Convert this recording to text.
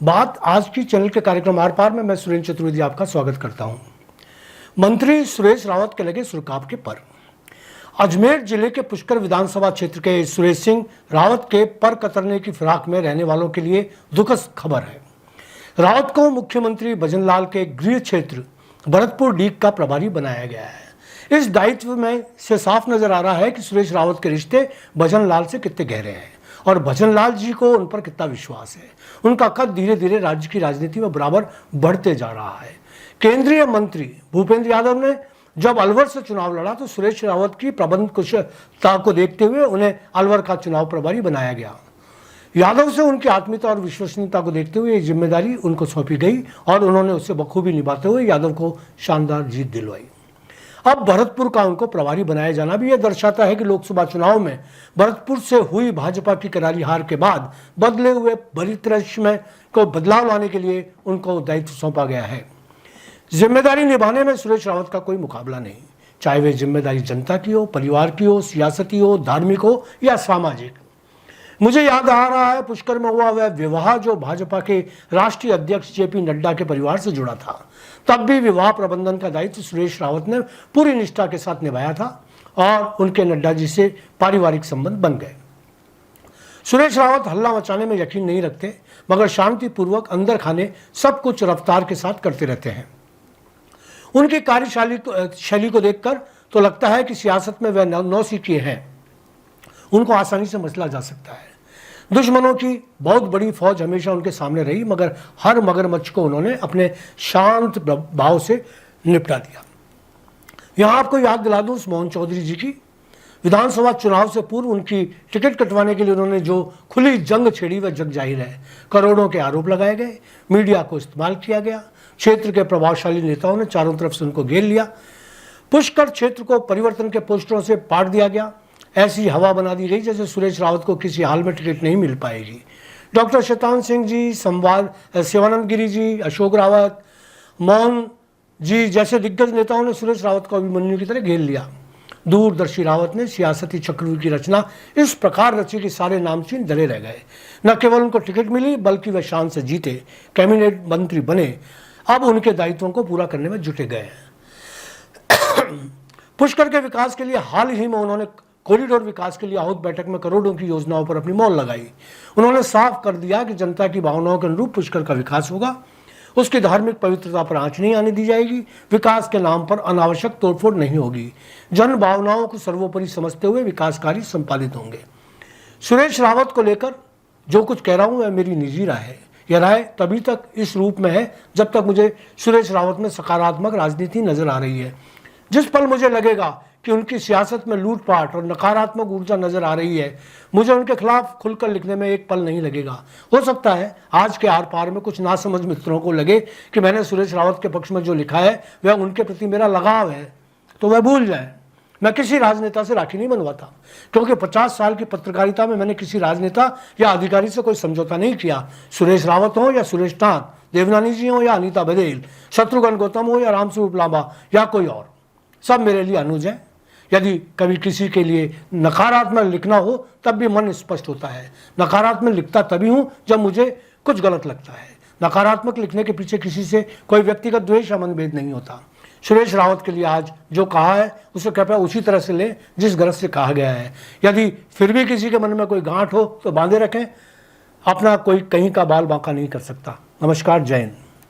बात आज की चैनल के कार्यक्रम आर पार में मैं सुरेंद्र चतुर्वेदी आपका स्वागत करता हूं। मंत्री सुरेश रावत के लगे सुरकाब के पर। अजमेर जिले के पुष्कर विधानसभा क्षेत्र के सुरेश सिंह रावत के पर कतरने की फिराक में रहने वालों के लिए दुखद खबर है। रावत को मुख्यमंत्री भजनलाल के गृह क्षेत्र भरतपुर डीग का प्रभारी बनाया गया है। इस दायित्व में से साफ नजर आ रहा है कि सुरेश रावत के रिश्ते भजनलाल से कितने गहरे हैं और भजनलाल जी को उन पर कितना विश्वास है। उनका कद धीरे धीरे राज्य की राजनीति में बराबर बढ़ते जा रहा है। केंद्रीय मंत्री भूपेंद्र यादव ने जब अलवर से चुनाव लड़ा तो सुरेश रावत की प्रबंध कुशलता को देखते हुए उन्हें अलवर का चुनाव प्रभारी बनाया गया। यादव से उनकी आत्मीयता और विश्वसनीयता को देखते हुए ये जिम्मेदारी उनको सौंपी गई और उन्होंने उसे बखूबी निभाते हुए यादव को शानदार जीत दिलवाई। अब भरतपुर का उनको प्रभारी बनाया जाना भी यह दर्शाता है कि लोकसभा चुनाव में भरतपुर से हुई भाजपा की करारी हार के बाद बदले हुए परिदृश्य में को बदलाव लाने के लिए उनको दायित्व सौंपा गया है। जिम्मेदारी निभाने में सुरेश रावत का कोई मुकाबला नहीं, चाहे वे जिम्मेदारी जनता की हो, परिवार की हो, सियासती हो, धार्मिक हो या सामाजिक। मुझे याद आ रहा है पुष्कर में हुआ वह विवाह जो भाजपा के राष्ट्रीय अध्यक्ष जेपी नड्डा के परिवार से जुड़ा था। तब भी विवाह प्रबंधन का दायित्व सुरेश रावत ने पूरी निष्ठा के साथ निभाया था और उनके नड्डा जी से पारिवारिक संबंध बन गए। सुरेश रावत हल्ला मचाने में यकीन नहीं रखते, मगर शांतिपूर्वक अंदर खाने सब कुछ रफ्तार के साथ करते रहते हैं। उनकी कार्यशैली को देखकर तो लगता है कि सियासत में वह नौसिखिए हैं, उनको आसानी से मसला जा सकता है। दुश्मनों की बहुत बड़ी फौज हमेशा उनके सामने रही, मगर हर मगरमच्छ को उन्होंने अपने शांत भाव से निपटा दिया। यहां आपको याद दिला दूं उस मोहन चौधरी जी की। विधानसभा चुनाव से पूर्व उनकी टिकट कटवाने के लिए उन्होंने जो खुली जंग छेड़ी वह जग जाहिर है। करोड़ों के आरोप लगाए गए, मीडिया को इस्तेमाल किया गया, क्षेत्र के प्रभावशाली नेताओं ने चारों तरफ से उनको घेर लिया। पुष्कर क्षेत्र को परिवर्तन के पोस्टरों से पाट दिया गया। ऐसी हवा बना दी गई जैसे सुरेश रावत को किसी हाल में टिकट नहीं मिल पाएगी। डॉक्टर शैतान सिंह जी, शिवानंद गिरी जी, अशोक रावत, मोहन जी जैसे दिग्गज नेताओं ने सुरेश रावत को अभिमन्यु की तरह घेर लिया। दूरदर्शी रावत ने सियासती चक्रव्यूह की रचना इस प्रकार रची कि सारे नामचीन डरे रह गए। न केवल उनको टिकट मिली बल्कि वे शान से जीते, कैबिनेट मंत्री बने, अब उनके दायित्वों को पूरा करने में जुटे गए। पुष्कर के विकास के लिए हाल ही में उन्होंने कॉरिडोर विकास के लिए आहूत बैठक में करोड़ों की योजनाओं पर अपनी मोहर लगाई। उन्होंने साफ कर दिया कि जनता की भावनाओं के अनुरूप पुष्कर का विकास होगा, उसकी धार्मिक पवित्रता पर आंच नहीं आने दी जाएगी, विकास के नाम पर अनावश्यक तोड़फोड़ नहीं होगी, जन भावनाओं को सर्वोपरि समझते हुए विकास कार्य संपादित होंगे। सुरेश रावत को लेकर जो कुछ कह रहा हूं वह मेरी निजी राय है। यह राय तभी तक इस रूप में है जब तक मुझे सुरेश रावत में सकारात्मक राजनीति नजर आ रही है। जिस पल मुझे लगेगा कि उनकी सियासत में लूटपाट और नकारात्मक ऊर्जा नजर आ रही है, मुझे उनके खिलाफ खुलकर लिखने में एक पल नहीं लगेगा। हो सकता है आज के आर पार में कुछ नासमझ मित्रों को लगे कि मैंने सुरेश रावत के पक्ष में जो लिखा है वह उनके प्रति मेरा लगाव है, तो वह भूल जाए। मैं किसी राजनेता से राखी नहीं बनवाता, क्योंकि 50 साल की पत्रकारिता में मैंने किसी राजनेता या अधिकारी से कोई समझौता नहीं किया। सुरेश रावत हो या सुरेश नाथ, देवनानी जी हो या अनीता बघेल, शत्रुघ्न गौतम हो या रामस्वरूप लांबा या कोई और, सब मेरे लिए अनुज है। यदि कभी किसी के लिए नकारात्मक लिखना हो तब भी मन स्पष्ट होता है। नकारात्मक लिखता तभी हूं जब मुझे कुछ गलत लगता है। नकारात्मक लिखने के पीछे किसी से कोई व्यक्तिगत द्वेष या मनभेद नहीं होता। सुरेश रावत के लिए आज जो कहा है उसे कृपया उसी तरह से लें जिस गरज से कहा गया है। यदि फिर भी किसी के मन में कोई गांठ हो तो बांधे रखें, अपना कोई कहीं का बाल बांका नहीं कर सकता। नमस्कार, जय हिंद।